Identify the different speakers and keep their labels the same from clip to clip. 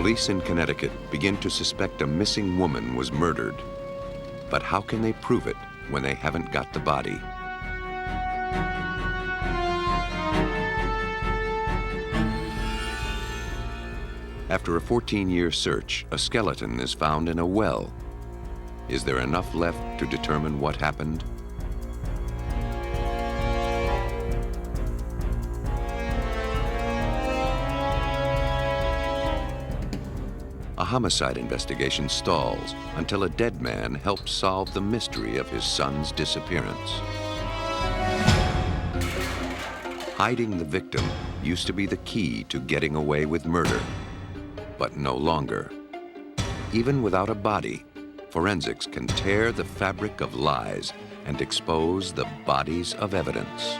Speaker 1: Police in Connecticut begin to suspect a missing woman was murdered. But how can they prove it when they haven't got the body? After a 14-year search, a skeleton is found in a well. Is there enough left to determine what happened? A homicide investigation stalls until a dead man helps solve the mystery of his son's disappearance. Hiding the victim used to be the key to getting away with murder, but no longer. Even without a body, forensics can tear the fabric of lies and expose the bodies of evidence.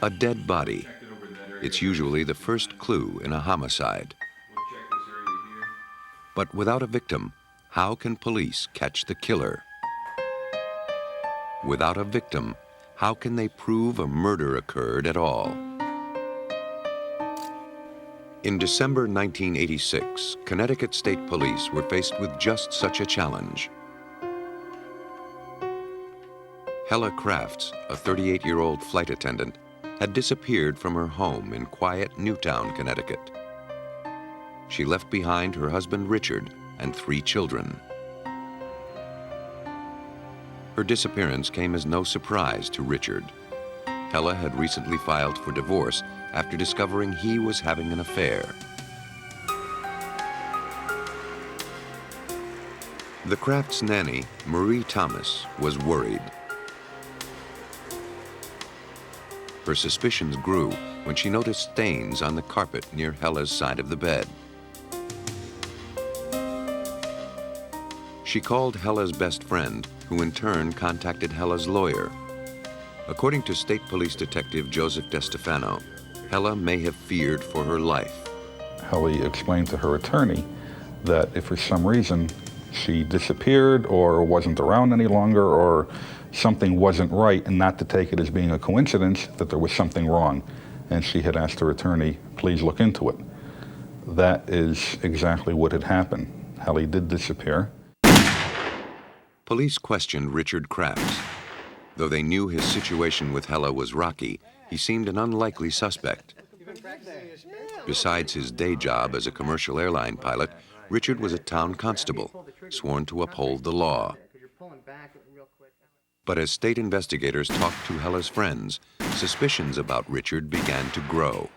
Speaker 1: A dead body. It's usually the first clue in a homicide. But without a victim, how can police catch the killer? Without a victim, how can they prove a murder occurred at all? In December 1986, Connecticut State Police were faced with just such a challenge. Hela Crafts, a 38-year-old flight attendant, had disappeared from her home in quiet Newtown, Connecticut. She left behind her husband Richard and 3 children. Her disappearance came as no surprise to Richard. Hela had recently filed for divorce after discovering he was having an affair. The Crafts' nanny, Marie Thomas, was worried. Her suspicions grew when she noticed stains on the carpet near Hela's side of the bed. She called Hela's best friend, who in turn contacted Hela's lawyer. According to State Police Detective Joseph DeStefano, Hela may have feared for her life.
Speaker 2: Hela explained to her attorney that if for some reason she disappeared or wasn't around any longer or something wasn't right, and not to take it as being a coincidence, that there was something wrong. And she had asked her attorney, please look into it. That is exactly what had happened. Hela did disappear.
Speaker 1: Police questioned Richard Crafts. Though they knew his situation with Hela was rocky, he seemed an unlikely suspect. Besides his day job as a commercial airline pilot, Richard was a town constable, sworn to uphold the law. But as state investigators talked to Hela's friends, suspicions about Richard began to grow.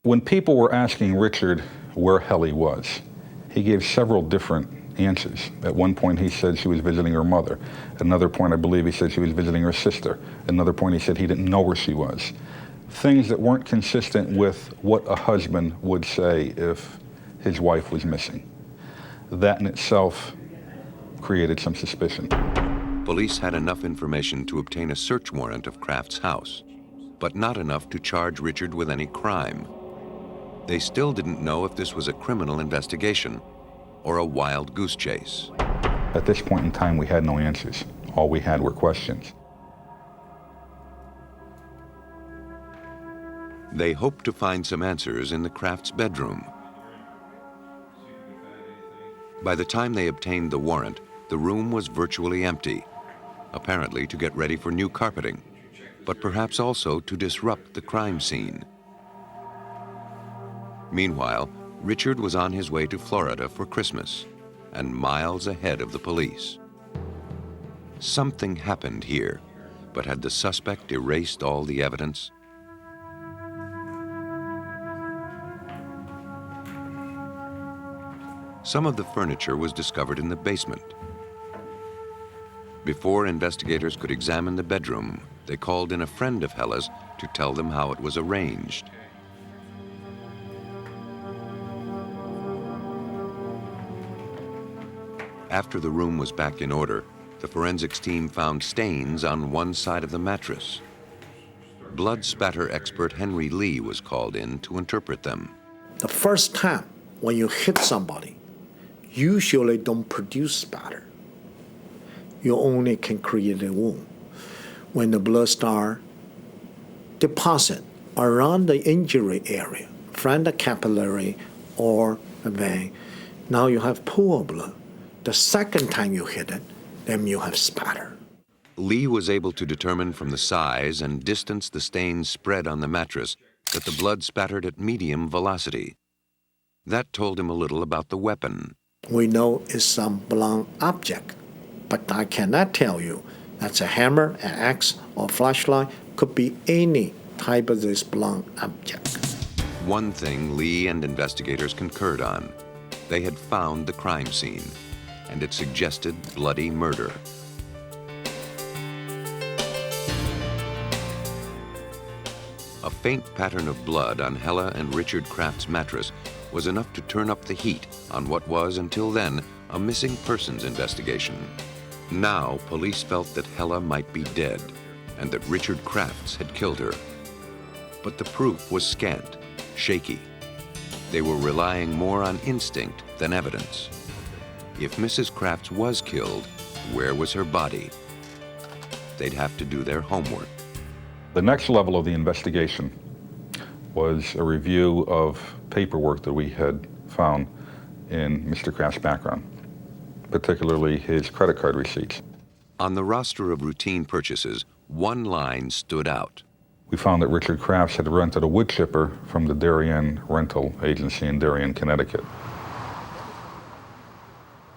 Speaker 2: When people were asking Richard where Hela was, he gave several different answers. At one point he said she was visiting her mother. At another point I believe he said she was visiting her sister. At another point he said he didn't know where she was. Things that weren't consistent with what a husband would say if his wife was missing. That in itself created some suspicion.
Speaker 1: Police had enough information to obtain a search warrant of Crafts' house, but not enough to charge Richard with any crime. They still didn't know if this was a criminal investigation or a wild goose chase.
Speaker 2: At this point in time, we had no answers. All we had were questions.
Speaker 1: They hoped to find some answers in the Crafts' bedroom. By the time they obtained the warrant, the room was virtually empty, apparently to get ready for new carpeting, but perhaps also to disrupt the crime scene. Meanwhile, Richard was on his way to Florida for Christmas and miles ahead of the police. Something happened here, but had the suspect erased all the evidence? Some of the furniture was discovered in the basement. Before investigators could examine the bedroom, they called in a friend of Hela's to tell them how it was arranged. After the room was back in order, the forensics team found stains on one side of the mattress. Blood spatter expert Henry Lee was called in to interpret them.
Speaker 3: The first time when you hit somebody, usually don't produce spatter. You only can create a wound. When the blood starts deposit around the injury area, from the capillary or the vein, now you have pool of blood. The second time you hit it, then you have spatter.
Speaker 1: Lee was able to determine from the size and distance the stains spread on the mattress that the blood spattered at medium velocity. That told him a little about the weapon.
Speaker 3: We know it's some blunt object, but I cannot tell you that's a hammer, an axe, or flashlight. Could be any type of this blunt object.
Speaker 1: One thing Lee and investigators concurred on. They had found the crime scene, and it suggested bloody murder. A faint pattern of blood on Hela and Richard Craft's mattress was enough to turn up the heat on what was, until then, a missing persons investigation. Now, police felt that Hela might be dead and that Richard Crafts had killed her. But the proof was scant, shaky. They were relying more on instinct than evidence. If Mrs. Crafts was killed, where was her body? They'd have to do their homework.
Speaker 2: The next level of the investigation was a review of paperwork that we had found in Mr. Craft's background, particularly his credit card receipts.
Speaker 1: On the roster of routine purchases, one line stood out.
Speaker 2: We found that Richard Crafts had rented a wood chipper from the Darien Rental Agency in Darien, Connecticut.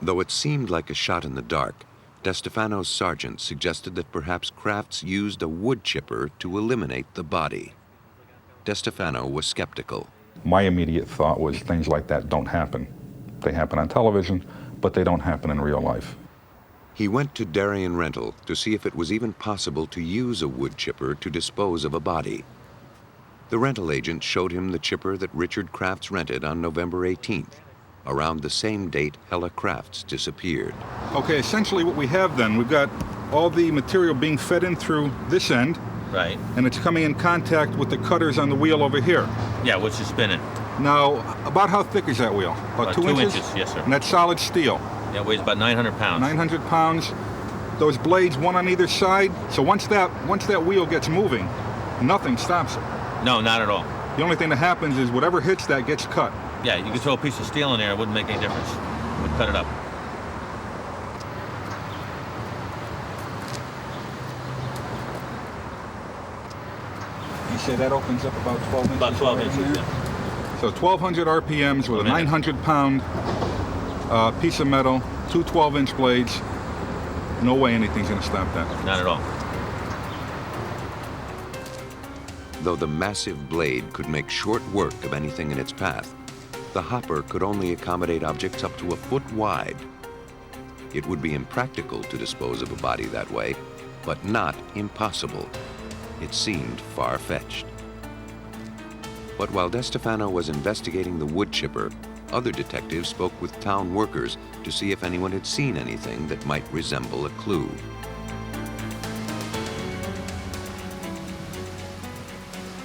Speaker 1: Though it seemed like a shot in the dark, DeStefano's sergeant suggested that perhaps Crafts used a wood chipper to eliminate the body. DeStefano was skeptical.
Speaker 2: My immediate thought was things like that don't happen. They happen on television, but they don't happen in real life.
Speaker 1: He went to Darien Rental to see if it was even possible to use a wood chipper to dispose of a body. The rental agent showed him the chipper that Richard Crafts rented on November 18th, around the same date Hela Crafts disappeared.
Speaker 2: Okay, essentially what we have then, we've got all the material being fed in through this end.
Speaker 4: Right.
Speaker 2: And it's coming in contact with the cutters on the wheel over here.
Speaker 4: Yeah, which is spinning.
Speaker 2: Now, about how thick is that wheel? About 2 inches?
Speaker 4: 2 inches, yes, sir.
Speaker 2: And that's solid steel.
Speaker 4: Yeah, it weighs about 900 pounds.
Speaker 2: 900 pounds. Those blades, one on either side. So once that wheel gets moving, nothing stops it.
Speaker 4: No, not at all.
Speaker 2: The only thing that happens is whatever hits that gets cut.
Speaker 4: Yeah, you could throw a piece of steel in there, it wouldn't make any difference. It would cut it up.
Speaker 2: You say that opens up about 12 inches?
Speaker 4: About 12 inches, yeah.
Speaker 2: So 1,200 RPMs with a 900-pound piece of metal, two 12-inch blades. No way anything's going to stop that.
Speaker 4: Not at all.
Speaker 1: Though the massive blade could make short work of anything in its path, the hopper could only accommodate objects up to a foot wide. It would be impractical to dispose of a body that way, but not impossible. It seemed far-fetched. But while DeStefano was investigating the wood chipper, other detectives spoke with town workers to see if anyone had seen anything that might resemble a clue.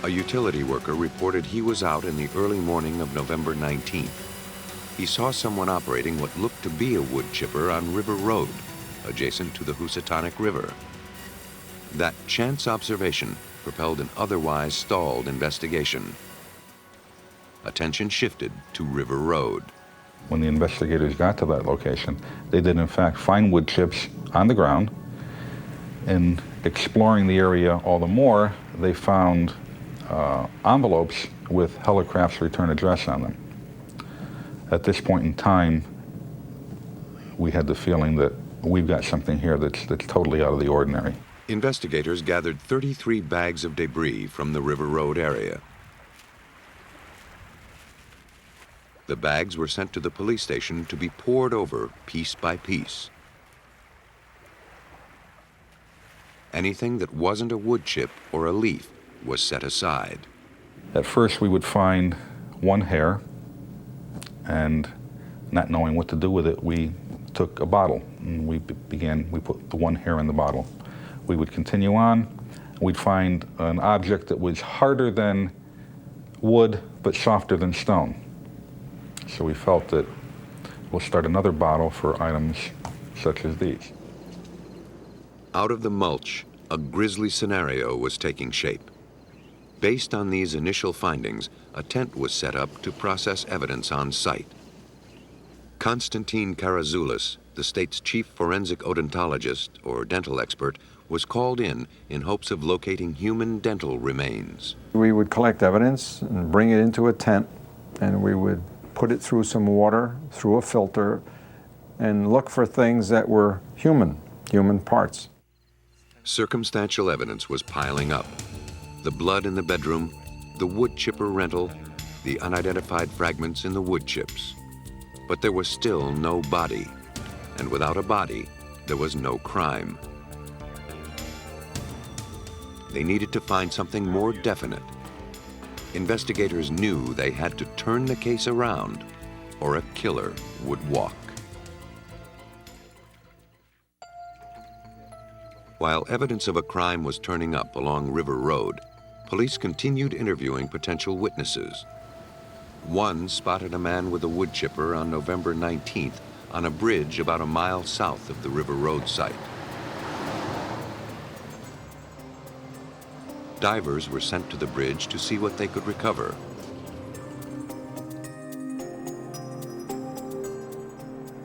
Speaker 1: A utility worker reported he was out in the early morning of November 19th. He saw someone operating what looked to be a wood chipper on River Road, adjacent to the Housatonic River. That chance observation propelled an otherwise stalled investigation. Attention shifted to River Road.
Speaker 2: When the investigators got to that location, they did in fact find wood chips on the ground. In exploring the area all the more, they found envelopes with Hela Crafts' return address on them. At this point in time, we had the feeling that we've got something here that's totally out of the ordinary.
Speaker 1: Investigators gathered 33 bags of debris from the River Road area. The bags were sent to the police station to be poured over piece by piece. Anything that wasn't a wood chip or a leaf was set aside.
Speaker 2: At first we would find one hair, and not knowing what to do with it, we took a bottle, and we put the one hair in the bottle. We would continue on. We'd find an object that was harder than wood, but softer than stone. So we felt that we'll start another bottle for items such as these.
Speaker 1: Out of the mulch, a grisly scenario was taking shape. Based on these initial findings, a tent was set up to process evidence on site. Konstantin Karazoulis, the state's chief forensic odontologist, or dental expert, was called in hopes of locating human dental remains.
Speaker 5: We would collect evidence and bring it into a tent, and we would put it through some water, through a filter, and look for things that were human parts.
Speaker 1: Circumstantial evidence was piling up. The blood in the bedroom, the wood chipper rental, the unidentified fragments in the wood chips. But there was still no body, and without a body, there was no crime. They needed to find something more definite. Investigators knew they had to turn the case around, or a killer would walk. While evidence of a crime was turning up along River Road, police continued interviewing potential witnesses. One spotted a man with a wood chipper on November 19th on a bridge about a mile south of the River Road site. Divers were sent to the bridge to see what they could recover.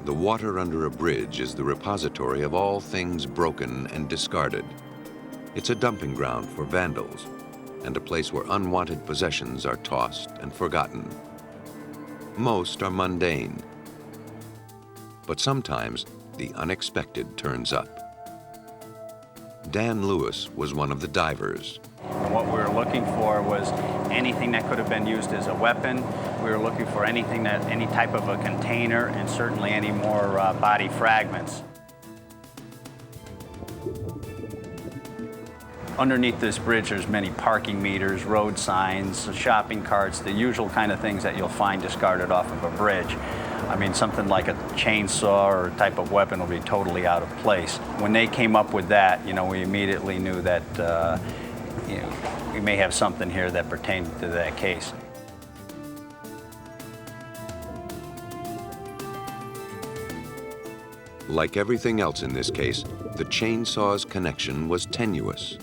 Speaker 1: The water under a bridge is the repository of all things broken and discarded. It's a dumping ground for vandals, and a place where unwanted possessions are tossed and forgotten. Most are mundane, but sometimes the unexpected turns up. Dan Lewis was one of the divers.
Speaker 6: What we were looking for was anything that could have been used as a weapon. We were looking for any type of a container, and certainly any more body fragments. Underneath this bridge, there's many parking meters, road signs, shopping carts, the usual kind of things that you'll find discarded off of a bridge. I mean, something like a chainsaw or type of weapon will be totally out of place. When they came up with that, we immediately knew that we may have something here that pertained to that case.
Speaker 1: Like everything else in this case, the chainsaw's connection was tenuous.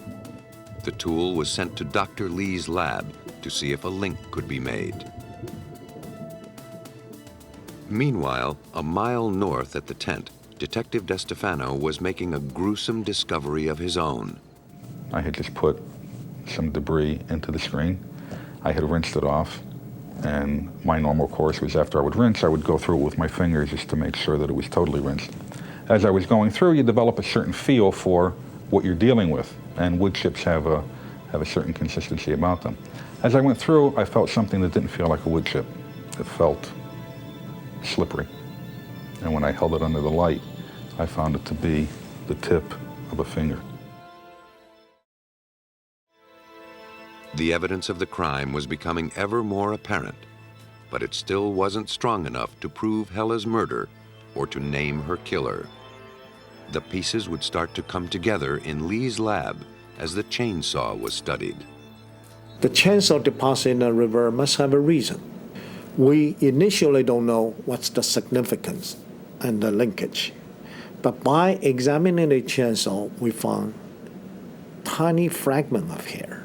Speaker 1: The tool was sent to Dr. Lee's lab to see if a link could be made. Meanwhile, a mile north at the tent, Detective DeStefano was making a gruesome discovery of his own.
Speaker 2: I had just put some debris into the screen. I had rinsed it off, and my normal course was after I would rinse, I would go through it with my fingers just to make sure that it was totally rinsed. As I was going through, you develop a certain feel for what you're dealing with, and wood chips have a certain consistency about them. As I went through, I felt something that didn't feel like a wood chip. It felt slippery. And when I held it under the light, I found it to be the tip of a finger.
Speaker 1: The evidence of the crime was becoming ever more apparent, but it still wasn't strong enough to prove Hela's murder or to name her killer. The pieces would start to come together in Lee's lab as the chainsaw was studied.
Speaker 3: The chainsaw deposit in the river must have a reason. We initially don't know what's the significance and the linkage. But by examining the chainsaw, we found tiny fragment of hair.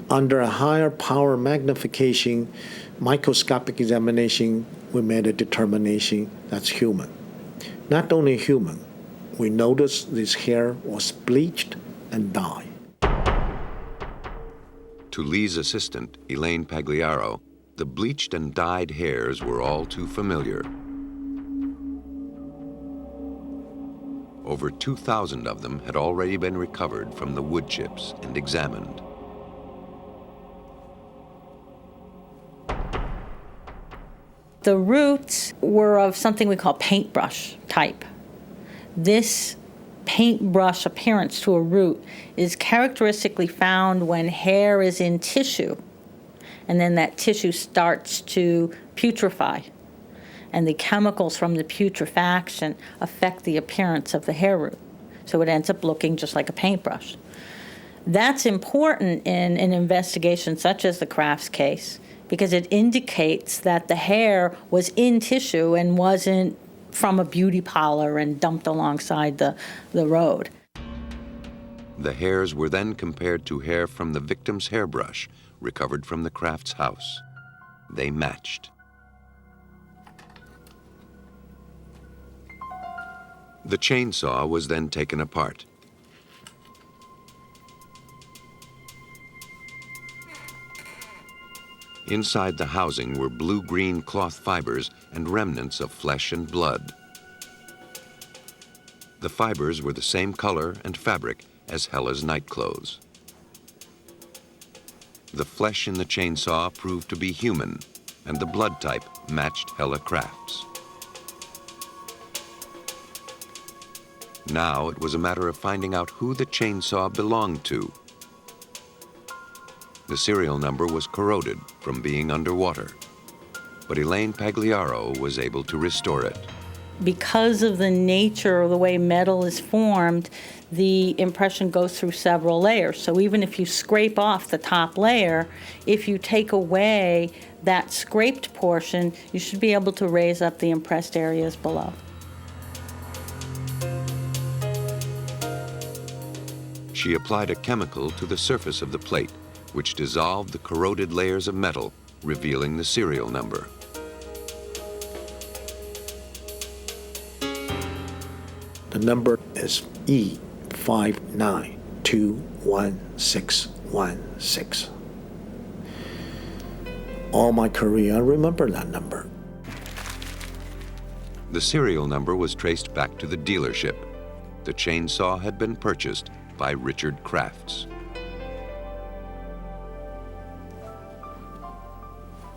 Speaker 3: Under a higher power magnification, microscopic examination, we made a determination that's human. Not only human, we noticed this hair was bleached and dyed.
Speaker 1: To Lee's assistant, Elaine Pagliaro, the bleached and dyed hairs were all too familiar. Over 2,000 of them had already been recovered from the wood chips and examined.
Speaker 7: The roots were of something we call paintbrush type. This paintbrush appearance to a root is characteristically found when hair is in tissue, and then that tissue starts to putrefy. and the chemicals from the putrefaction affect the appearance of the hair root. So it ends up looking just like a paintbrush. That's important in an investigation such as the Crafts case, because it indicates that the hair was in tissue and wasn't from a beauty parlor and dumped alongside the road.
Speaker 1: The hairs were then compared to hair from the victim's hairbrush recovered from the Crafts house. They matched. The chainsaw was then taken apart. Inside the housing were blue-green cloth fibers and remnants of flesh and blood. The fibers were the same color and fabric as Hela's nightclothes. The flesh in the chainsaw proved to be human, and the blood type matched Hela Crafts. Now it was a matter of finding out who the chainsaw belonged to. The serial number was corroded from being underwater, but Elaine Pagliaro was able to restore it.
Speaker 7: Because of the nature of the way metal is formed, the impression goes through several layers. So even if you scrape off the top layer, if you take away that scraped portion, you should be able to raise up the impressed areas below.
Speaker 1: She applied a chemical to the surface of the plate, which dissolved the corroded layers of metal, revealing the serial number.
Speaker 3: The number is E5921616. All my career, I remember that number.
Speaker 1: The serial number was traced back to the dealership. The chainsaw had been purchased by Richard Crafts.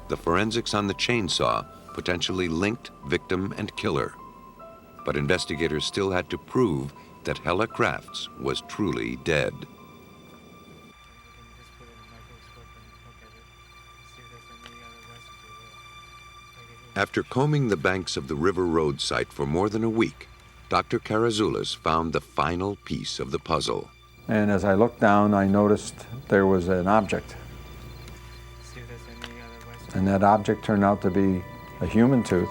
Speaker 1: The forensics on the chainsaw potentially linked victim and killer, but investigators still had to prove that Hela Crafts was truly dead. After combing the banks of the River Road site for more than a week, Dr. Karazoulis found the final piece of the puzzle.
Speaker 5: And as I looked down, I noticed there was an object. And that object turned out to be a human tooth.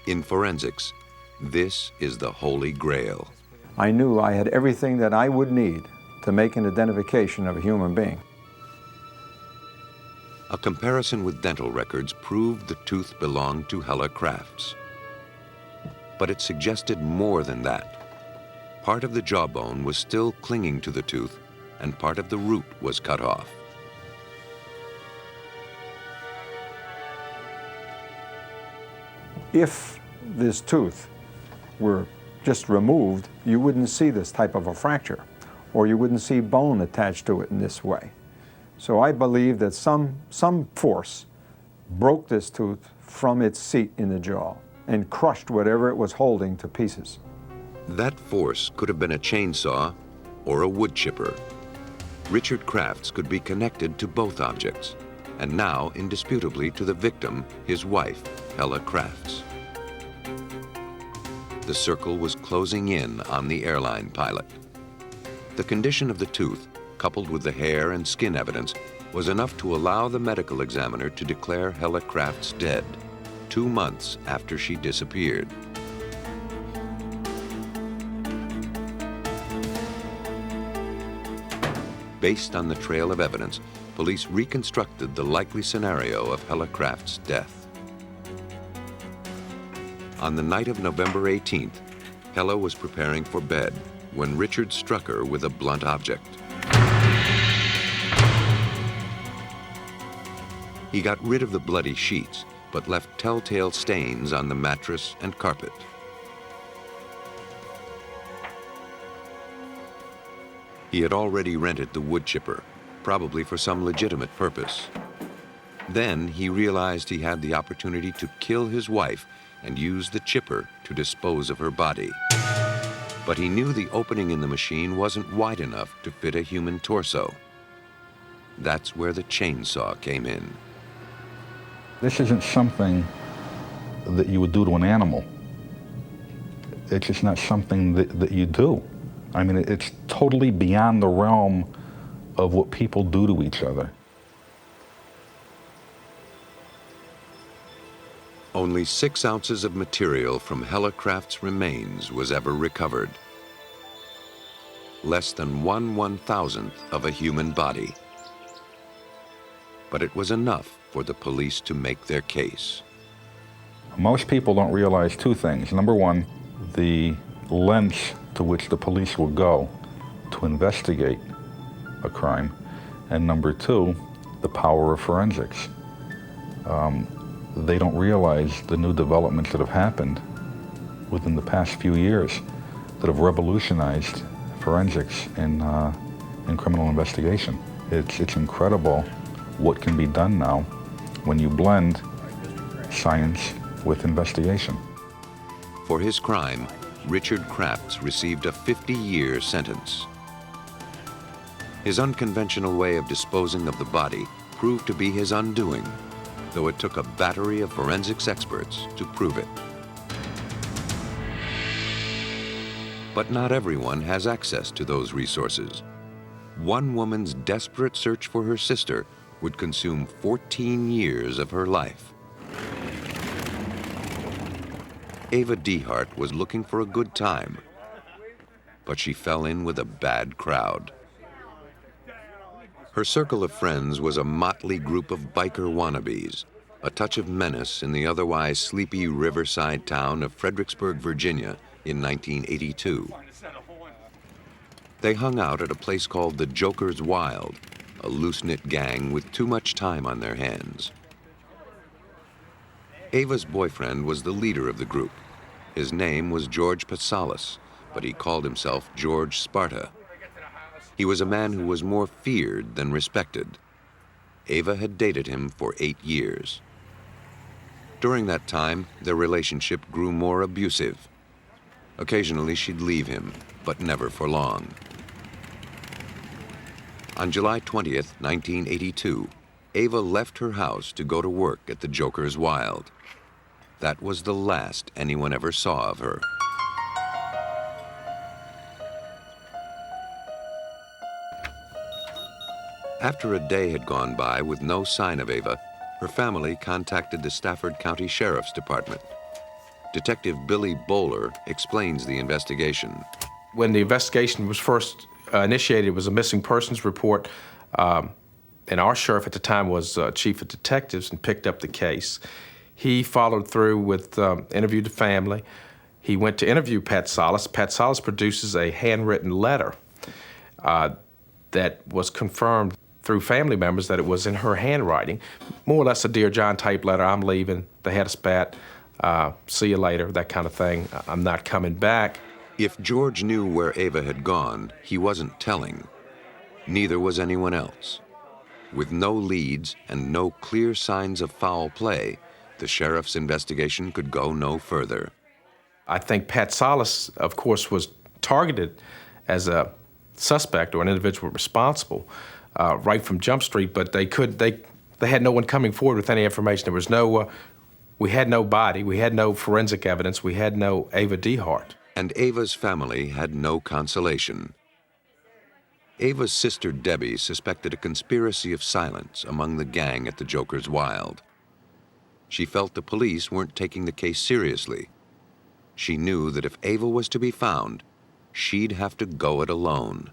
Speaker 1: In forensics, this is the Holy Grail.
Speaker 5: I knew I had everything that I would need to make an identification of a human being.
Speaker 1: A comparison with dental records proved the tooth belonged to Hela Crafts. But it suggested more than that. Part of the jawbone was still clinging to the tooth, and part of the root was cut off.
Speaker 5: If this tooth were just removed, you wouldn't see this type of a fracture, or you wouldn't see bone attached to it in this way. So I believe that some force broke this tooth from its seat in the jaw and crushed whatever it was holding to pieces.
Speaker 1: That force could have been a chainsaw or a wood chipper. Richard Crafts could be connected to both objects, and now indisputably to the victim, his wife, Hela Crafts. The circle was closing in on the airline pilot. The condition of the tooth, coupled with the hair and skin evidence, was enough to allow the medical examiner to declare Hela Crafts dead, 2 months after she disappeared. Based on the trail of evidence, police reconstructed the likely scenario of Hela Crafts' death. On the night of November 18th, Hela was preparing for bed when Richard struck her with a blunt object. He got rid of the bloody sheets, but left telltale stains on the mattress and carpet. He had already rented the wood chipper, probably for some legitimate purpose. Then he realized he had the opportunity to kill his wife and use the chipper to dispose of her body. But he knew the opening in the machine wasn't wide enough to fit a human torso. That's where the chainsaw came in.
Speaker 2: This isn't something that you would do to an animal. It's just not something that you do. I mean, it's totally beyond the realm of what people do to each other.
Speaker 1: Only 6 ounces of material from Hela Crafts' remains was ever recovered. Less than 1/1000th of a human body. But it was enough for the police to make their case.
Speaker 2: Most people don't realize 2 things. Number one, the lengths to which the police will go to investigate a crime. And number 2, the power of forensics. They don't realize the new developments that have happened within the past few years that have revolutionized forensics in criminal investigation. It's incredible what can be done now when you blend science with investigation.
Speaker 1: For his crime, Richard Crafts received a 50-year sentence. His unconventional way of disposing of the body proved to be his undoing, though it took a battery of forensics experts to prove it. But not everyone has access to those resources. One woman's desperate search for her sister would consume 14 years of her life. Ava Dehart was looking for a good time, but she fell in with a bad crowd. Her circle of friends was a motley group of biker wannabes, a touch of menace in the otherwise sleepy riverside town of Fredericksburg, Virginia in 1982. They hung out at a place called the Joker's Wild, a loose-knit gang with too much time on their hands. Ava's boyfriend was the leader of the group. His name was George Patales, but he called himself George Sparta. He was a man who was more feared than respected. Ava had dated him for 8 years. During that time, their relationship grew more abusive. Occasionally, she'd leave him, but never for long. On July 20th, 1982, Ava left her house to go to work at the Joker's Wild. That was the last anyone ever saw of her. After a day had gone by with no sign of Ava, her family contacted the Stafford County Sheriff's Department. Detective Billy Bowler explains the investigation.
Speaker 8: When the investigation was first initiated, it was a missing persons report, and our sheriff at the time was chief of detectives and picked up the case. He followed through with, interviewed the family. He went to interview Patales. Patales produces a handwritten letter that was confirmed through family members that it was in her handwriting, more or less a Dear John type letter. I'm leaving, they had a spat, see you later, that kind of thing. I'm not coming back.
Speaker 1: If George knew where Ava had gone, he wasn't telling. Neither was anyone else. With no leads and no clear signs of foul play, the sheriff's investigation could go no further.
Speaker 8: I think Patales, of course, was targeted as a suspect or an individual responsible right from Jump Street, but they had no one coming forward with any information. There was no, we had no body, we had no forensic evidence, we had no Ava Dehart.
Speaker 1: And Ava's family had no consolation. Ava's sister Debbie suspected a conspiracy of silence among the gang at the Joker's Wild. She felt the police weren't taking the case seriously. She knew that if Ava was to be found, she'd have to go it alone.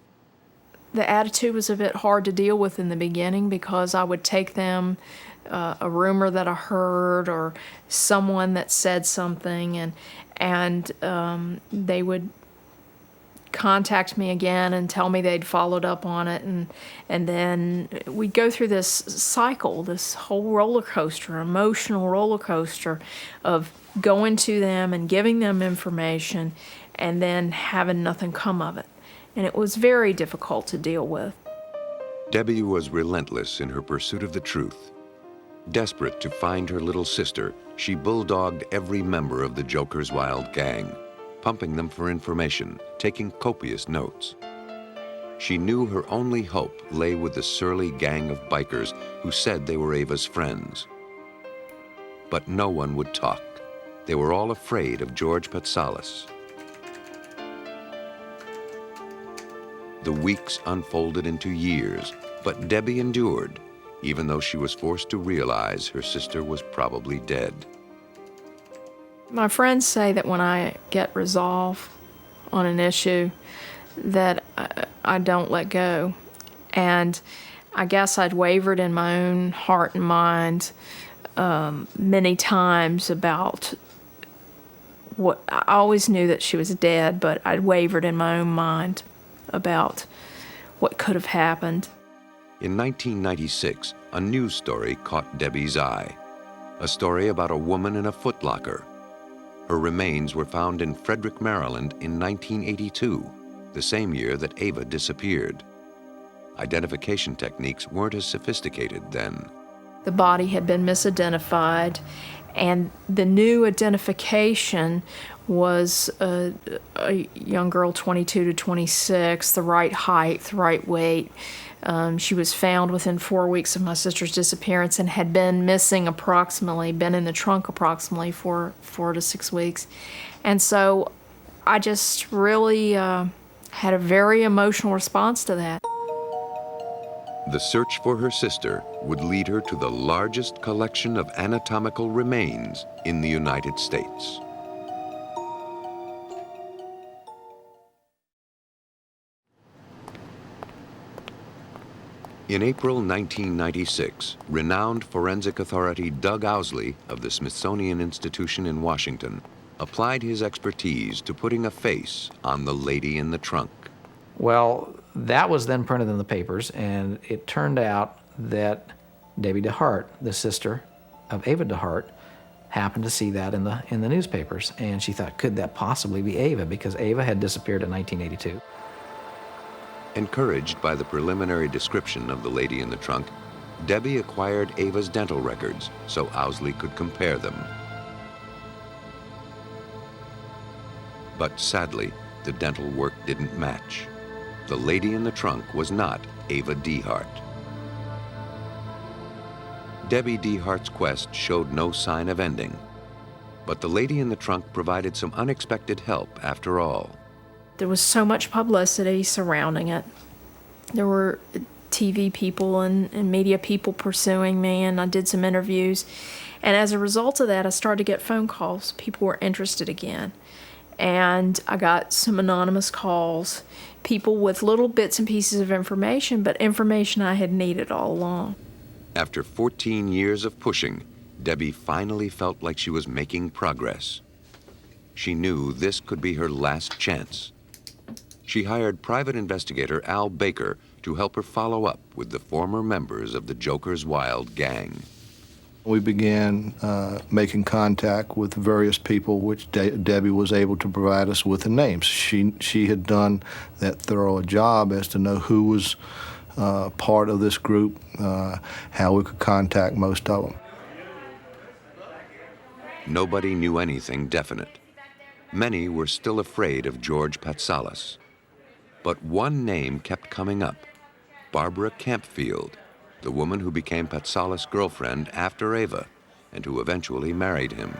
Speaker 9: The attitude was a bit hard to deal with in the beginning because I would take them a rumor that I heard or someone that said something, and they would contact me again and tell me they'd followed up on it, and then we'd go through this cycle, this whole roller coaster, emotional roller coaster of going to them and giving them information and then having nothing come of it. And it was very difficult to deal with.
Speaker 1: Debbie was relentless in her pursuit of the truth. Desperate to find her little sister, she bulldogged every member of the Joker's Wild gang, pumping them for information, taking copious notes. She knew her only hope lay with the surly gang of bikers who said they were Ava's friends. But no one would talk. they were all afraid of George Patales. The weeks unfolded into years, but Debbie endured, even though she was forced to realize her sister was probably dead.
Speaker 9: My friends say that when I get resolve on an issue, that I don't let go. And I guess I'd wavered in my own heart and mind many times about what I always knew that she was dead, but I'd wavered in my own mind about what could have happened.
Speaker 1: In 1996, a news story caught Debbie's eye. A story about a woman in a footlocker. Her remains were found in Frederick, Maryland in 1982, the same year that Ava disappeared. Identification techniques weren't as sophisticated then.
Speaker 9: The body had been misidentified, and the new identification was a young girl, 22 to 26, the right height, the right weight. She was found within 4 weeks of my sister's disappearance and had been missing been in the trunk approximately for 4 to 6 weeks. And so I just really had a very emotional response to that.
Speaker 1: The search for her sister would lead her to the largest collection of anatomical remains in the United States. In April 1996, renowned forensic authority Doug Owsley of the Smithsonian Institution in Washington applied his expertise to putting a face on the lady in the trunk.
Speaker 10: Well, that was then printed in the papers, and it turned out that Debbie Dehart, the sister of Ava Dehart, happened to see that in the newspapers, and she thought, could that possibly be Ava? Because Ava had disappeared in 1982.
Speaker 1: Encouraged by the preliminary description of the lady in the trunk, Debbie acquired Ava's dental records so Owsley could compare them. But sadly, the dental work didn't match. The lady in the trunk was not Ava Dehart. Debbie Dehart's quest showed no sign of ending, but the lady in the trunk provided some unexpected help after all.
Speaker 9: There was so much publicity surrounding it. There were TV people and media people pursuing me, and I did some interviews. And as a result of that, I started to get phone calls. People were interested again. And I got some anonymous calls, people with little bits and pieces of information, but information I had needed all along.
Speaker 1: After 14 years of pushing, Debbie finally felt like she was making progress. She knew this could be her last chance. She hired private investigator Al Baker to help her follow up with the former members of the Joker's Wild gang.
Speaker 11: We began making contact with various people, which Debbie was able to provide us with the names. She had done that thorough job as to know who was part of this group, how we could contact most of them.
Speaker 1: Nobody knew anything definite. Many were still afraid of George Patales. But one name kept coming up, Barbara Campfield, the woman who became Patales' girlfriend after Ava and who eventually married him.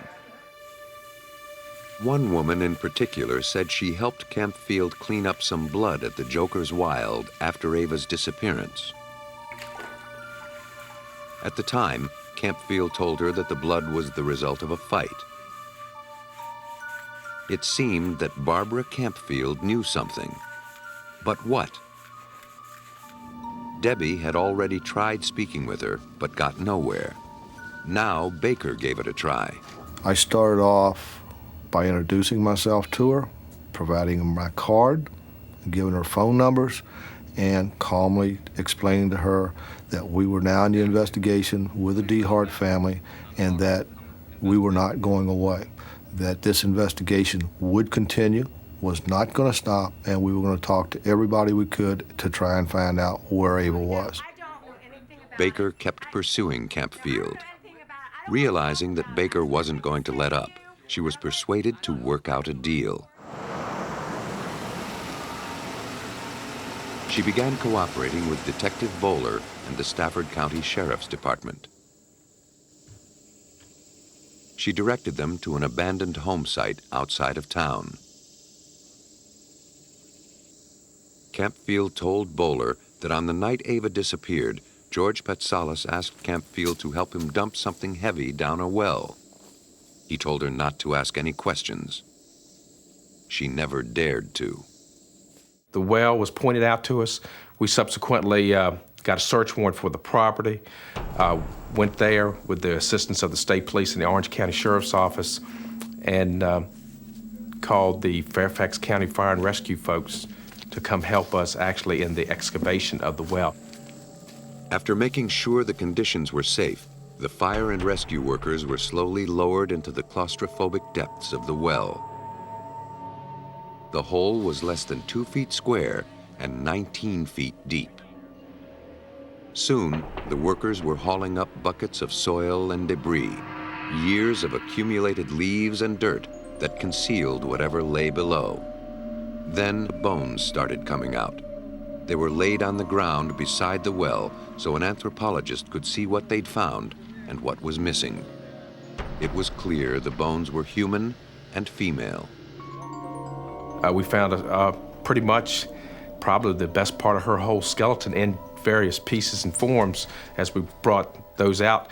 Speaker 1: One woman in particular said she helped Campfield clean up some blood at the Joker's Wild after Ava's disappearance. At the time, Campfield told her that the blood was the result of a fight. It seemed that Barbara Campfield knew something. But what? Debbie had already tried speaking with her, but got nowhere. Now Baker gave it a try.
Speaker 11: I started off by introducing myself to her, providing her my card, giving her phone numbers, and calmly explaining to her that we were now in the investigation with the Dehart family and that we were not going away, that this investigation would continue, was not going to stop, and we were going to talk to everybody we could to try and find out where Ava was.
Speaker 1: Baker kept pursuing Campfield. Realizing that Baker wasn't going to let up, she was persuaded to work out a deal. She began cooperating with Detective Bowler and the Stafford County Sheriff's Department. she directed them to an abandoned home site outside of town. Campfield told Bowler that on the night Ava disappeared, George Patales asked Campfield to help him dump something heavy down a well. He told her not to ask any questions. She never dared to.
Speaker 8: The well was pointed out to us. We subsequently got a search warrant for the property, went there with the assistance of the state police and the Orange County Sheriff's Office, and called the Fairfax County Fire and Rescue folks to come help us actually in the excavation of the well.
Speaker 1: After making sure the conditions were safe, the fire and rescue workers were slowly lowered into the claustrophobic depths of the well. The hole was less than 2 feet square and 19 feet deep. Soon, the workers were hauling up buckets of soil and debris, years of accumulated leaves and dirt that concealed whatever lay below. Then bones started coming out. They were laid on the ground beside the well so an anthropologist could see what they'd found and what was missing. It was clear the bones were human and female.
Speaker 8: We found pretty much probably the best part of her whole skeleton in various pieces and forms as we brought those out.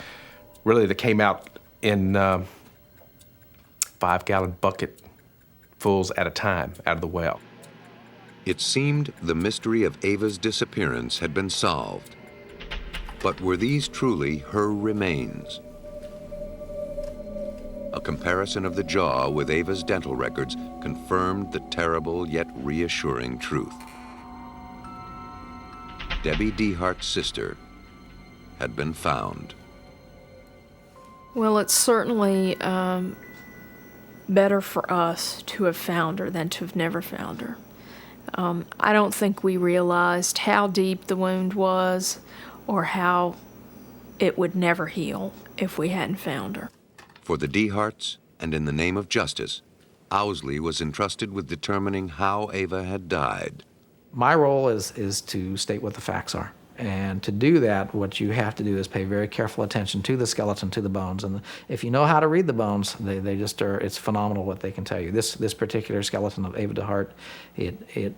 Speaker 8: Really, they came out in 5-gallon bucket fulls at a time out of the well.
Speaker 1: It seemed the mystery of Ava's disappearance had been solved. But were these truly her remains? A comparison of the jaw with Ava's dental records confirmed the terrible yet reassuring truth. Debbie Dehart's sister had been found.
Speaker 9: Well, it's certainly better for us to have found her than to have never found her. I don't think we realized how deep the wound was or how it would never heal if we hadn't found her.
Speaker 1: For the Deharts, and in the name of justice, Owsley was entrusted with determining how Ava had died.
Speaker 10: My role is to state what the facts are. And to do that, what you have to do is pay very careful attention to the skeleton, to the bones. And if you know how to read the bones, they just are, it's phenomenal what they can tell you. This particular skeleton of Ava Dehart, it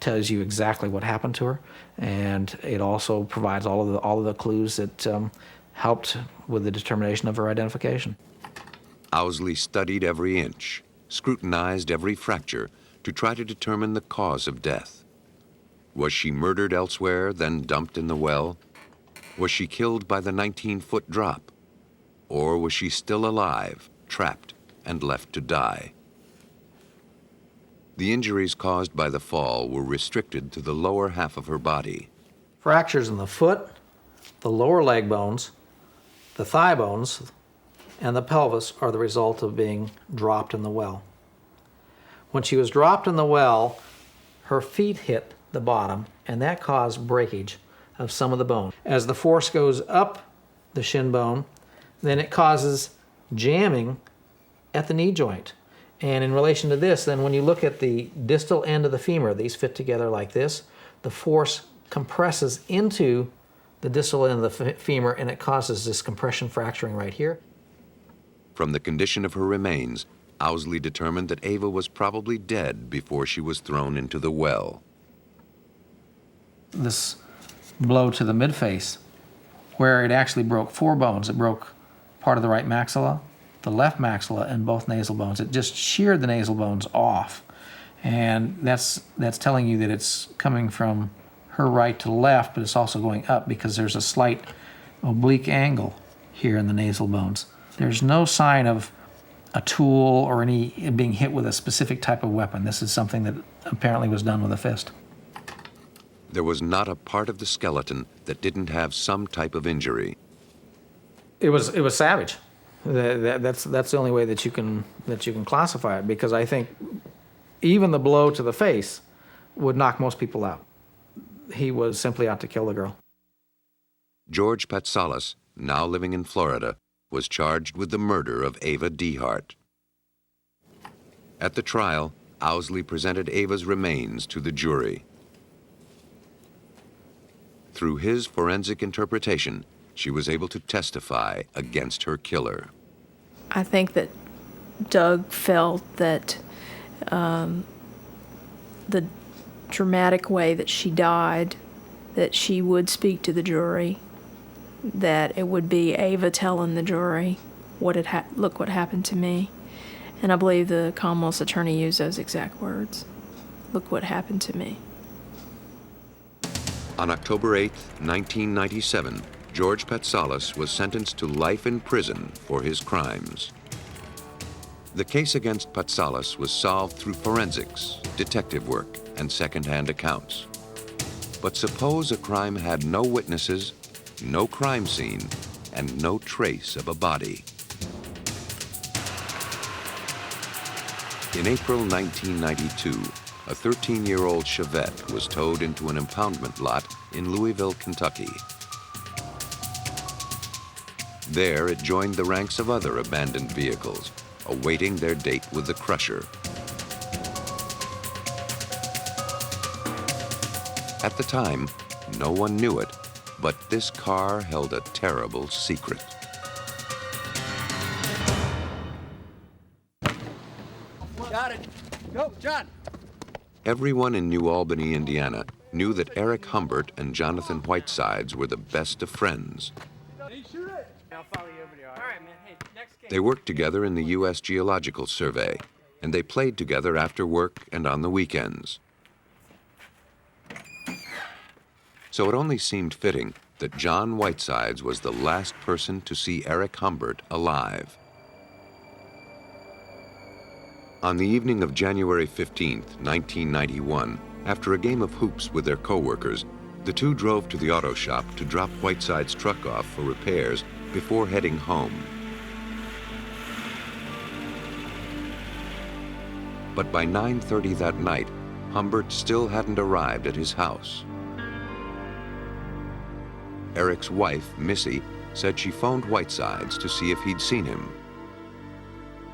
Speaker 10: tells you exactly what happened to her, and it also provides all of the clues that helped with the determination of her identification.
Speaker 1: Owsley studied every inch, scrutinized every fracture to try to determine the cause of death. Was she murdered elsewhere, then dumped in the well? Was she killed by the 19-foot drop? Or was she still alive, trapped, and left to die? The injuries caused by the fall were restricted to the lower half of her body.
Speaker 10: Fractures in the foot, the lower leg bones, the thigh bones, and the pelvis are the result of being dropped in the well. When she was dropped in the well, her feet hit the bottom, and that caused breakage of some of the bone. As the force goes up the shin bone, then it causes jamming at the knee joint. And in relation to this, then when you look at the distal end of the femur, these fit together like this, the force compresses into the distal end of the femur, and it causes this compression fracturing right here.
Speaker 1: From the condition of her remains, Owsley determined that Ava was probably dead before she was thrown into the well.
Speaker 10: This blow to the midface, where it actually broke 4 bones. It broke part of the right maxilla, the left maxilla, and both nasal bones. It just sheared the nasal bones off. And that's telling you that it's coming from her right to left, but it's also going up because there's a slight oblique angle here in the nasal bones. There's no sign of a tool or any being hit with a specific type of weapon. This is something that apparently was done with a fist.
Speaker 1: There was not a part of the skeleton that didn't have some type of injury.
Speaker 10: It was savage. That's the only way that you can classify it, because I think even the blow to the face would knock most people out. He was simply out to kill the girl.
Speaker 1: George Patales, now living in Florida, was charged with the murder of Ava Dehart. At the trial, Owsley presented Ava's remains to the jury. Through his forensic interpretation, she was able to testify against her killer.
Speaker 9: I think that Doug felt that the dramatic way that she died, that she would speak to the jury, that it would be Ava telling the jury look what happened to me. And I believe the Commonwealth's attorney used those exact words. Look what happened to me.
Speaker 1: On October 8, 1997, George Patales was sentenced to life in prison for his crimes. The case against Patales was solved through forensics, detective work, and second-hand accounts. But suppose a crime had no witnesses, no crime scene, and no trace of a body. In April 1992, a 13-year-old Chevette was towed into an impoundment lot in Louisville, Kentucky. There, it joined the ranks of other abandoned vehicles, awaiting their date with the crusher. At the time, no one knew it, but this car held a terrible secret.
Speaker 12: Got it. Go, John.
Speaker 1: Everyone in New Albany, Indiana, knew that Eric Hbert and Jonathan Whitesides were the best of friends. They worked together in the U.S. Geological Survey, and they played together after work and on the weekends. So it only seemed fitting that John Whitesides was the last person to see Eric Hbert alive. On the evening of January 15, 1991, after a game of hoops with their co-workers, the two drove to the auto shop to drop Whitesides' truck off for repairs before heading home. But by 9:30 that night, Hbert still hadn't arrived at his house. Eric's wife, Missy, said she phoned Whitesides to see if he'd seen him.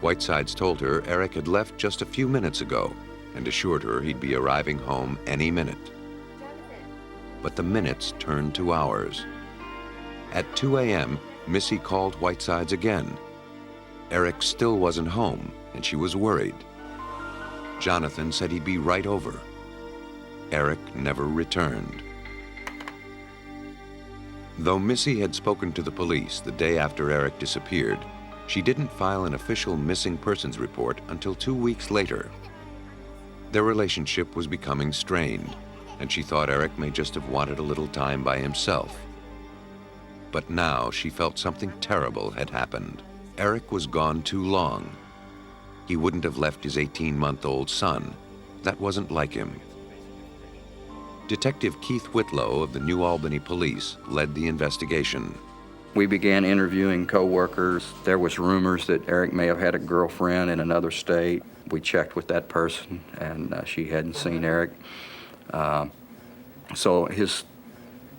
Speaker 1: Whitesides told her Eric had left just a few minutes ago and assured her he'd be arriving home any minute. But the minutes turned to hours. At 2 a.m., Missy called Whitesides again. Eric still wasn't home, and she was worried. Jonathan said he'd be right over. Eric never returned. Though Missy had spoken to the police the day after Eric disappeared, she didn't file an official missing persons report until 2 weeks later. Their relationship was becoming strained, and she thought Eric may just have wanted a little time by himself. But now she felt something terrible had happened. Eric was gone too long. He wouldn't have left his 18-month-old son. That wasn't like him. Detective Keith Whitlow of the New Albany Police led the investigation.
Speaker 13: We began interviewing co-workers. There was rumors that Eric may have had a girlfriend in another state. We checked with that person, and she hadn't seen Eric. So his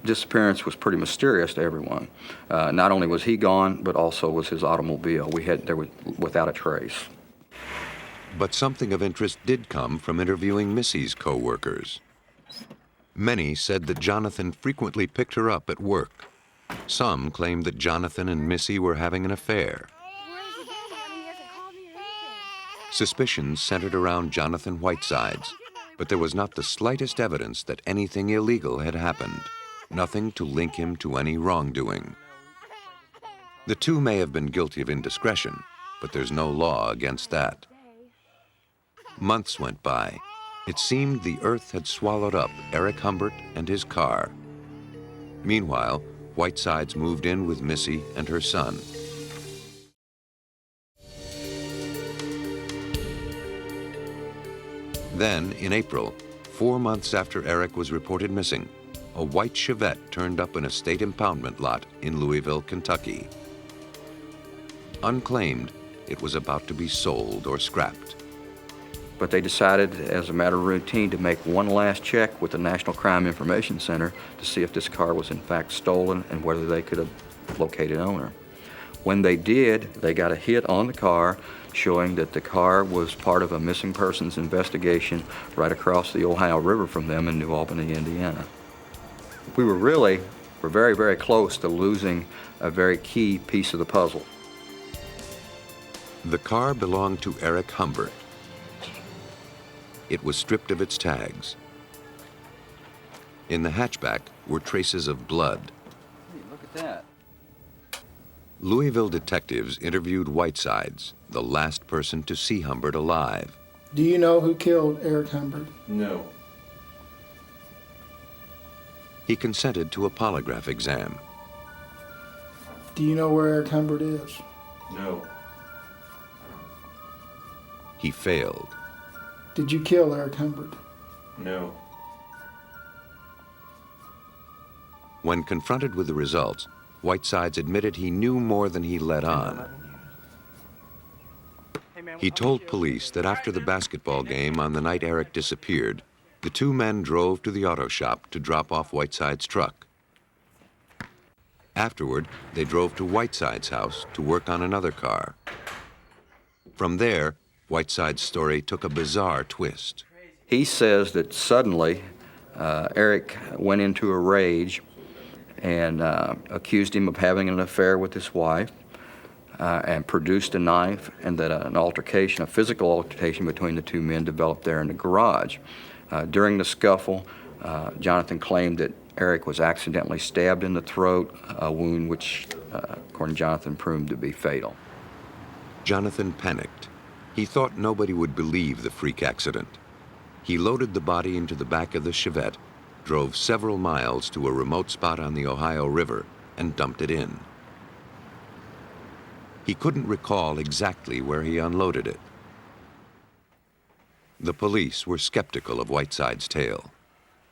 Speaker 13: disappearance was pretty mysterious to everyone. Not only was he gone, but also was his automobile. There was without a trace.
Speaker 1: But something of interest did come from interviewing Missy's co-workers. Many said that Jonathan frequently picked her up at work. Some claimed that Jonathan and Missy were having an affair. Suspicions centered around Jonathan Whitesides, but there was not the slightest evidence that anything illegal had happened, nothing to link him to any wrongdoing. The two may have been guilty of indiscretion, but there's no law against that. Months went by. It seemed the earth had swallowed up Eric Hbert and his car. Meanwhile, Whitesides moved in with Missy and her son. Then, in April, 4 months after Eric was reported missing, a white Chevette turned up in a state impoundment lot in Louisville, Kentucky. Unclaimed, it was about to be sold or scrapped.
Speaker 13: But they decided, as a matter of routine, to make one last check with the National Crime Information Center to see if this car was in fact stolen and whether they could have located owner. When they did, they got a hit on the car showing that the car was part of a missing persons investigation right across the Ohio River from them in New Albany, Indiana. We were very, very close to losing a very key piece of the puzzle.
Speaker 1: The car belonged to Eric Hbert. It was stripped of its tags. In the hatchback were traces of blood.
Speaker 13: Hey, look at that.
Speaker 1: Louisville detectives interviewed Whitesides, the last person to see Hbert alive.
Speaker 14: Do you know who killed Eric Hbert?
Speaker 8: No.
Speaker 1: He consented to a polygraph exam.
Speaker 14: Do you know where Eric Hbert is?
Speaker 8: No.
Speaker 1: He failed.
Speaker 14: Did you kill Eric Hbert?
Speaker 8: No.
Speaker 1: When confronted with the results, Whitesides admitted he knew more than he let on. He told police that after the basketball game on the night Eric disappeared, the two men drove to the auto shop to drop off Whitesides' truck. Afterward, they drove to Whitesides' house to work on another car. From there, Whitesides' story took a bizarre twist.
Speaker 13: He says that suddenly Eric went into a rage and accused him of having an affair with his wife and produced a knife, and that an altercation, a physical altercation between the two men developed there in the garage. During the scuffle, Jonathan claimed that Eric was accidentally stabbed in the throat, a wound which, according to Jonathan, proved to be fatal.
Speaker 1: Jonathan panicked. He thought nobody would believe the freak accident. He loaded the body into the back of the Chevette, drove several miles to a remote spot on the Ohio River, and dumped it in. He couldn't recall exactly where he unloaded it. The police were skeptical of Whitesides' tale.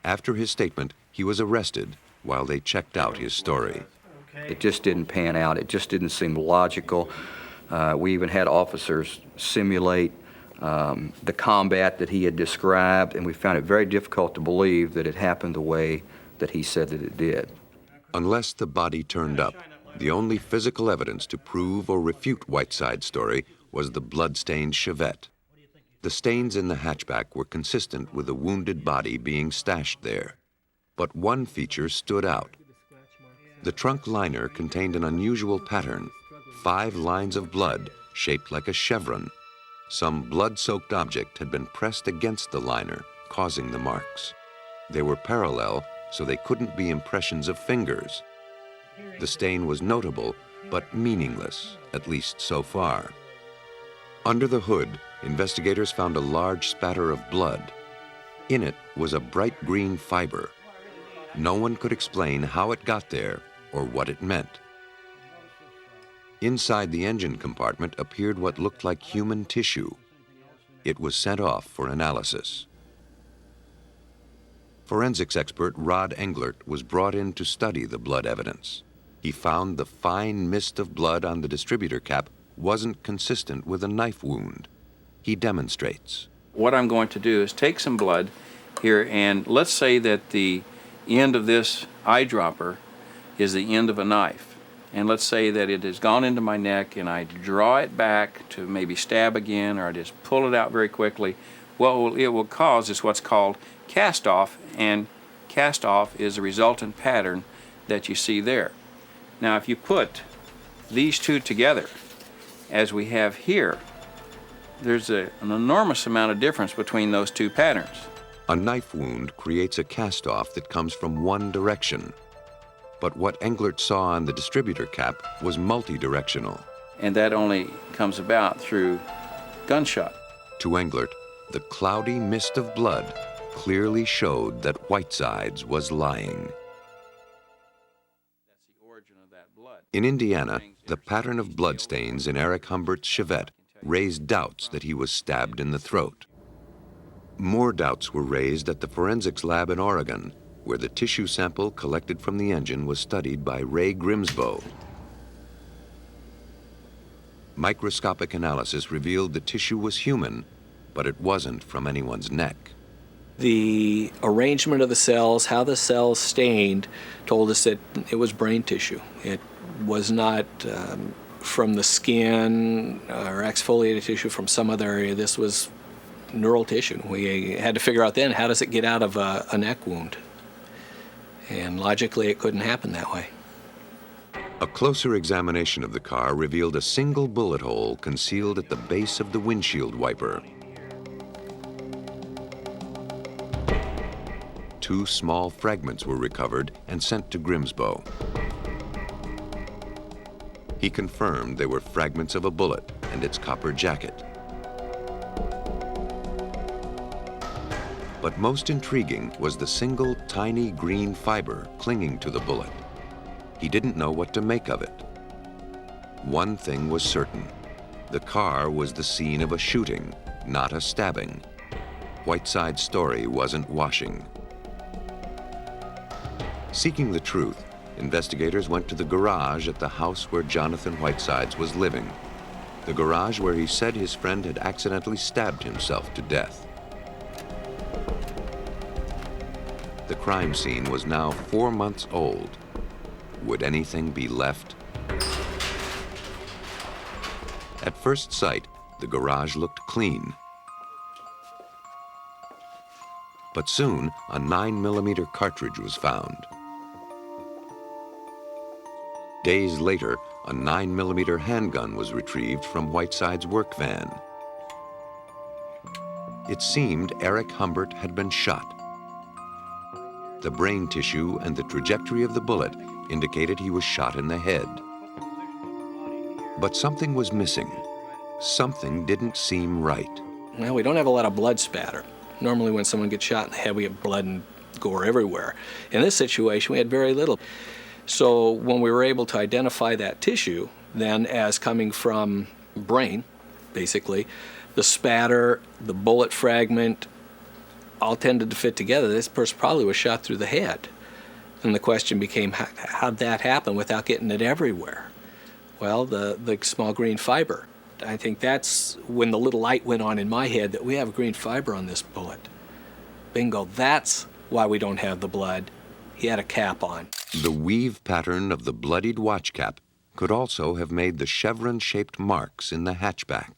Speaker 1: After his statement, he was arrested while they checked out his story.
Speaker 13: It just didn't pan out. It just didn't seem logical. We even had officers simulate the combat that he had described, and we found it very difficult to believe that it happened the way that he said that it did.
Speaker 1: Unless the body turned up, the only physical evidence to prove or refute Whitesides' story was the blood-stained Chevette. The stains in the hatchback were consistent with the wounded body being stashed there. But one feature stood out. The trunk liner contained an unusual pattern, 5 lines of blood shaped like a chevron. Some blood-soaked object had been pressed against the liner, causing the marks. They were parallel, so they couldn't be impressions of fingers. The stain was notable, but meaningless, at least so far. Under the hood, investigators found a large spatter of blood. In it was a bright green fiber. No one could explain how it got there or what it meant. Inside the engine compartment appeared what looked like human tissue. It was sent off for analysis. Forensics expert Rod Englert was brought in to study the blood evidence. He found the fine mist of blood on the distributor cap wasn't consistent with a knife wound. He demonstrates.
Speaker 15: What I'm going to do is take some blood here, and let's say that the end of this eyedropper is the end of a knife. And let's say that it has gone into my neck and I draw it back to maybe stab again, or I just pull it out very quickly. What it will cause is what's called cast off, and cast off is the resultant pattern that you see there. Now if you put these two together, as we have here, there's an enormous amount of difference between those two patterns.
Speaker 1: A knife wound creates a cast-off that comes from one direction. But what Englert saw on the distributor cap was multi-directional.
Speaker 15: And that only comes about through gunshot.
Speaker 1: To Englert, the cloudy mist of blood clearly showed that Whitesides was lying.
Speaker 15: That's the origin of that blood.
Speaker 1: In Indiana, the pattern of bloodstains in Eric Hmbert's Chevette raised doubts that he was stabbed in the throat. More doubts were raised at the forensics lab in Oregon, where the tissue sample collected from the engine was studied by Ray Grimsbo. Microscopic analysis revealed the tissue was human, but it wasn't from anyone's neck.
Speaker 16: The arrangement of the cells, how the cells stained, told us that it was brain tissue. It was not from the skin or exfoliated tissue from some other area. This was neural tissue. We had to figure out then, how does it get out of a neck wound? And logically, it couldn't happen that way.
Speaker 1: A closer examination of the car revealed a single bullet hole concealed at the base of the windshield wiper. 2 small fragments were recovered and sent to Grimsbo. He confirmed they were fragments of a bullet and its copper jacket. But most intriguing was the single tiny green fiber clinging to the bullet. He didn't know what to make of it. One thing was certain. The car was the scene of a shooting, not a stabbing. Whiteside's story wasn't washing. Seeking the truth, investigators went to the garage at the house where Jonathan Whitesides was living. The garage where he said his friend had accidentally stabbed himself to death. The crime scene was now 4 months old. Would anything be left? At first sight, the garage looked clean. But soon, a 9mm cartridge was found. Days later, a 9mm handgun was retrieved from Whiteside's work van. It seemed Eric Hbert had been shot. The brain tissue and the trajectory of the bullet indicated he was shot in the head. But something was missing. Something didn't seem right.
Speaker 16: Well, we don't have a lot of blood spatter. Normally when someone gets shot in the head, we have blood and gore everywhere. In this situation, we had very little. So when we were able to identify that tissue, then as coming from brain, basically, the spatter, the bullet fragment, all tended to fit together. This person probably was shot through the head. And the question became, how'd that happen without getting it everywhere? Well, the small green fiber. I think that's when the little light went on in my head that we have green fiber on this bullet. Bingo, that's why we don't have the blood. He had a cap on.
Speaker 1: The weave pattern of the bloodied watch cap could also have made the chevron-shaped marks in the hatchback.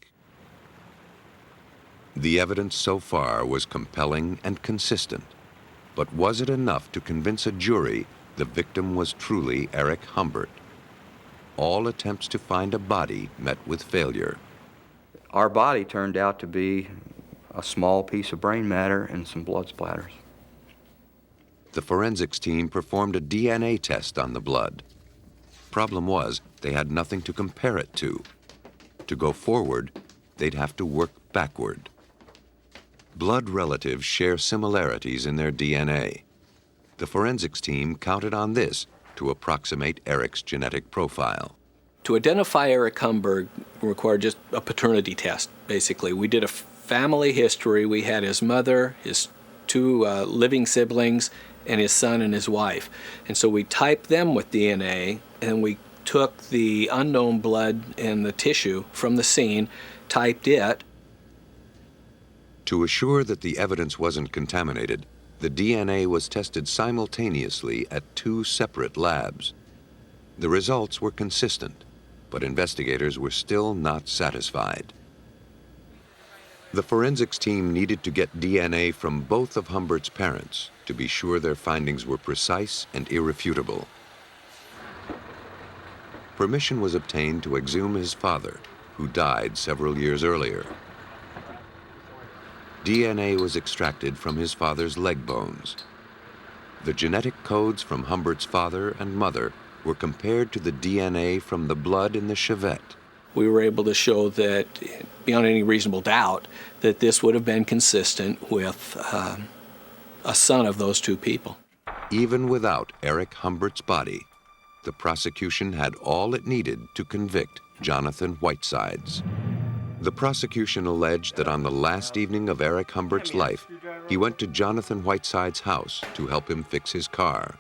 Speaker 1: The evidence so far was compelling and consistent, but was it enough to convince a jury the victim was truly Eric Hbert? All attempts to find a body met with failure.
Speaker 13: Our body turned out to be a small piece of brain matter and some blood splatters.
Speaker 1: The forensics team performed a DNA test on the blood. Problem was, they had nothing to compare it to. To go forward, they'd have to work backward. Blood relatives share similarities in their DNA. The forensics team counted on this to approximate Eric's genetic profile.
Speaker 16: To identify Eric Hbert required just a paternity test, basically. We did a family history. We had his mother, his 2 living siblings, and his son and his wife. And so we typed them with DNA, and we took the unknown blood and the tissue from the scene, typed it.
Speaker 1: To assure that the evidence wasn't contaminated, the DNA was tested simultaneously at 2 separate labs. The results were consistent, but investigators were still not satisfied. The forensics team needed to get DNA from both of Humbert's parents to be sure their findings were precise and irrefutable. Permission was obtained to exhume his father, who died several years earlier. DNA was extracted from his father's leg bones. The genetic codes from Humbert's father and mother were compared to the DNA from the blood in the Chevette.
Speaker 16: We were able to show that, beyond any reasonable doubt, that this would have been consistent with a son of those 2 people.
Speaker 1: Even without Eric Humbert's body, the prosecution had all it needed to convict Jonathan Whitesides. The prosecution alleged that on the last evening of Eric Humbert's life, he went to Jonathan Whitesides' house to help him fix his car.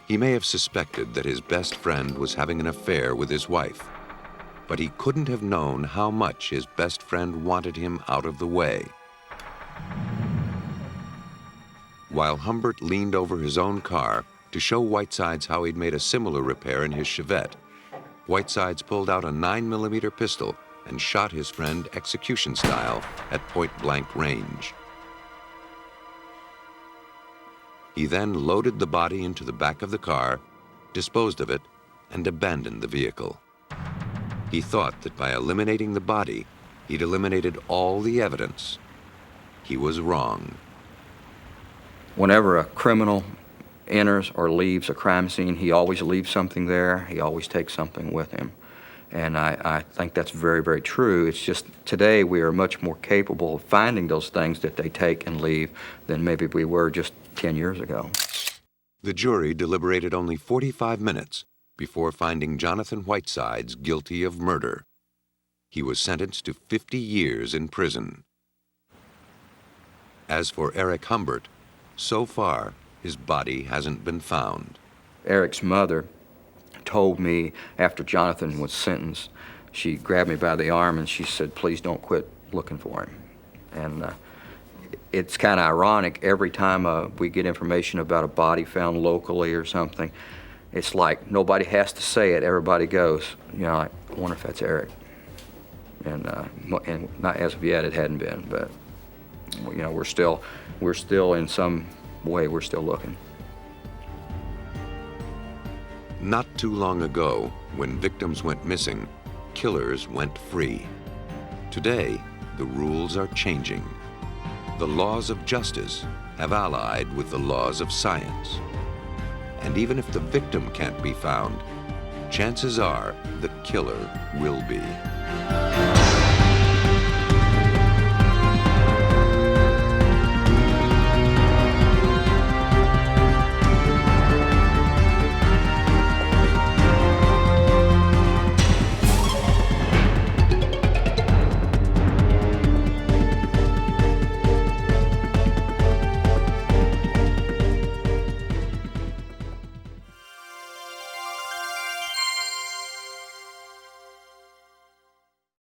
Speaker 1: He may have suspected that his best friend was having an affair with his wife, but he couldn't have known how much his best friend wanted him out of the way. While Hbert leaned over his own car to show Whitesides how he'd made a similar repair in his Chevette, Whitesides pulled out a 9mm pistol and shot his friend execution style at point-blank range. He then loaded the body into the back of the car, disposed of it, and abandoned the vehicle. He thought that by eliminating the body, he'd eliminated all the evidence. He was wrong.
Speaker 13: Whenever a criminal enters or leaves a crime scene, he always leaves something there. He always takes something with him. And I think that's very, very true. It's just today we are much more capable of finding those things that they take and leave than maybe we were just 10 years ago.
Speaker 1: The jury deliberated only 45 minutes before finding Jonathan Whitesides guilty of murder. He was sentenced to 50 years in prison. As for Eric Hbert, so far, his body hasn't been found.
Speaker 13: Eric's mother told me after Jonathan was sentenced, she grabbed me by the arm and she said, please don't quit looking for him. And it's kind of ironic, every time we get information about a body found locally or something, it's like nobody has to say it, everybody goes, you know, I wonder if that's Eric. And not as of yet it hadn't been, but you know, we're still in some way, we're still looking.
Speaker 1: Not too long ago, when victims went missing, killers went free. Today, the rules are changing. The laws of justice have allied with the laws of science. And even if the victim can't be found, chances are the killer will be.